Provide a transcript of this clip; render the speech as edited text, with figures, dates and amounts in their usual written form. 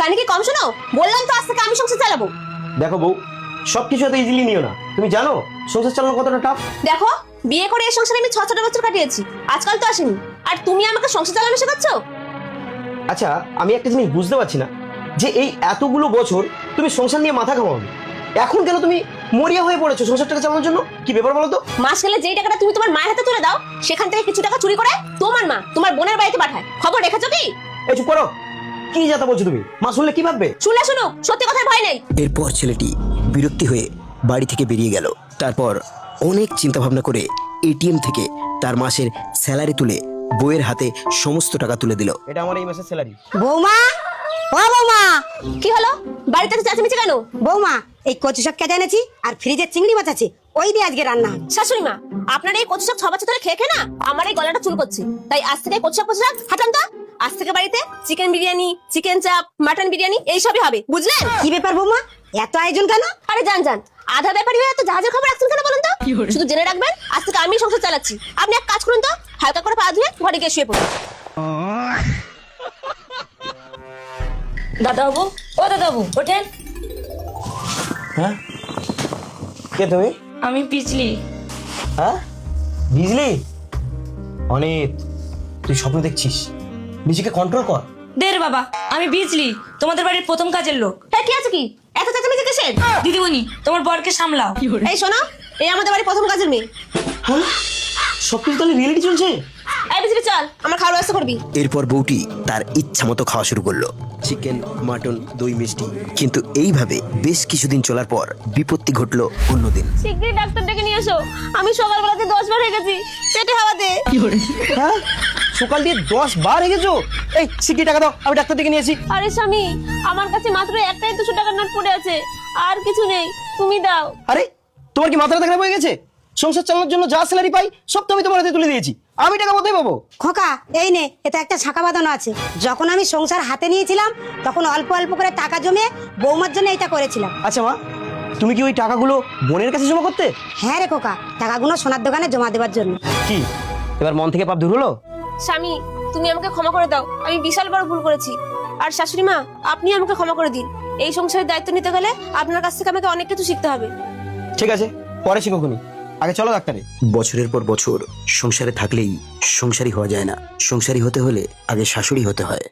কানে কি কম শোনো? বললাম তো আজ থেকে আমি সংসার চালাবো। দেখো বউ, সবকিছু এত ইজিলি নিও না। তুমি জানো সংসার চালানো কতটা টাফ? দেখো, বিয়ে করে এই সংসারে আমি 6 বছর কাটিয়েছি, আজকাল তো আসেনি, আর তুমি আমাকে সংসার চালানো শেখাচ্ছ? আচ্ছা, আমি একটা জিনিস বুঝতে পারছি না, যে এই এতগুলো বছর তুমি সংসার নিয়ে মাথা ঘামাওনি, এখন কেন তুমি মরিয়া হয়ে পড়েছো সংসারটাকে চালানোর জন্য? কি ব্যাপার বলো তো? মাস গেলে যেই টাকাটা তুমি তোমার মায়ের হাতে তুলে দাও, সেখান থেকে কিছু টাকা চুরি করে তোমার মা তোমার বোনের বাড়িতে পাঠায়। খবর রেখেছো কি? এই চুপ করো, কি যাতা বলছো তুমি? মা শুনলে কি ভাববে? শুনে শুনুক, সত্যি কথার ভয় নেই। এরপর ছেলেটি বিরক্তি হয়ে বাড়ি থেকে বেরিয়ে গেল। তারপর অনেক চিন্তা ভাবনা করে এটিএম থেকে তার মাসের স্যালারি তুলে বউয়ের হাতে সমস্ত টাকা তুলে দিল। এটা আমার এই মাসের স্যালারি। বৌমা, ও বৌমা, কি হলো? বাড়িতে তো চেঁচামেচি কেন? বৌমা, এই কচু শাক কেটে এনেছি আর ফ্রিজে চিংড়ি মাছ আছে, ওই দিয়ে আজকে রান্না হবে। শাশুড়ি মা, আপনার এই কচু শাক 6 বছর ধরে খেয়ে খেয়ে না আমার এই গলাটা চুল করছে, তাই আজ থেকে কচু শাক হাঁটান তো। আজ থেকে বাড়িতে চিকেন বিরিয়ানি, চিকেন চাপ, মাটন বিরিয়ানি এইসবই হবে, বুঝলেন? কি ব্যাপার বৌমা, এত আয়োজন কেন? আরে জান জান, আধা ব্যাপারই হয়ে এত জাহাজের খবর রাখছেন কেন বলুন তো? শুধু জেনে রাখবেন, আজ থেকে আমি সংসার চালাচ্ছি। আপনি এক কাজ করুন তো, হালকা করে পা ধুয়ে ঘরে গিয়ে শুয়ে পড়ুন। দাদাবাবু, ও দাদাবাবু ওঠেন। হ্যাঁ, কে তুমি? আমি পিছলি। হ্যাঁ, বিজলি? অনেক, তুই স্বপ্ন দেখছিস, নিজেকে কন্ট্রোল কর। দের বাবা, আমি বিজলি, তোমাদের বাড়ির প্রথম কাজের লোক। হ্যাঁ, কি আছে কি? এত চেঁচামেচি কিসের? দিদিমণি, তোমার বরকে সামলাও। এই শোনো, এই আমাদের বাড়ির প্রথম কাজের মেয়ে। হ্যাঁ, সবকিছু তাহলে রিয়েলিটি চলছে? এই বিজলি চল, আমার খাওয়ার ব্যবস্থা করবি। এরপর বউটি তার ইচ্ছা মতো খাওয়া শুরু করলো, চিকেন, মাটন, দই, মিষ্টি। কিন্তু এইভাবে বেশ কিছুদিন চলার পর বিপত্তি ঘটলো অন্যদিন। শিগগিরই ডাক্তার ডেকে নিয়ে এসো, আমি সকালবেলাতে 10 বার হয়ে গেছি পেটে হাওয়া দে। হ্যাঁ, সকাল দিয়ে 10 বার হেগেছো? এই শিগগির টাকা দাও, আমি ডাক্তার ডেকে নিয়েছি। আরে স্বামী, আমার কাছে মাত্র একটাই 200 টাকার নোট পড়ে আছে, আর কিছু নেই, তুমি দাও। আরে, তোমার কি মাথাটা খারাপ হয়ে গেছে? সংসার চালানোর জন্য যা স্যালারি পাই সব তো আমি তোমার হাতে তুলে দিয়েছি, আমি টাকা কোথায় পাবো? খোকা, এই নে, এতে একটা ছাকা বাঁধানো আছে। যখন আমি সংসার হাতে নিয়েছিলাম তখন অল্প অল্প করে টাকা জমিয়ে বৌমার জন্য এটা করেছিলাম। আচ্ছা মা, তুমি কি ওই টাকাগুলো বোনের কাছে জমা করতে? হ্যাঁ রে খোকা, টাকাগুলো সোনার দোকানে জমা দেওয়ার জন্য। কি এবার মন থেকে পাপ দূর হলো? স্বামী, তুমি আমাকে ক্ষমা করে দাও, আমি বিশাল বড় ভুল করেছি। আর শাশুড়ি মা, আপনি আমাকে ক্ষমা করে দিন। এই সংসারের দায়িত্ব নিতে গেলে আপনার কাছ থেকে আমাকে অনেক কিছু শিখতে হবে। ঠিক আছে, পরে শিখোখুনি, আগে চলো ডাক্তারে। বছরের পর বছর সংসারে থাকলেই সংসারী হওয়া যায় না, সংসারী হতে হলে আগে শাশুড়ি হতে হয়।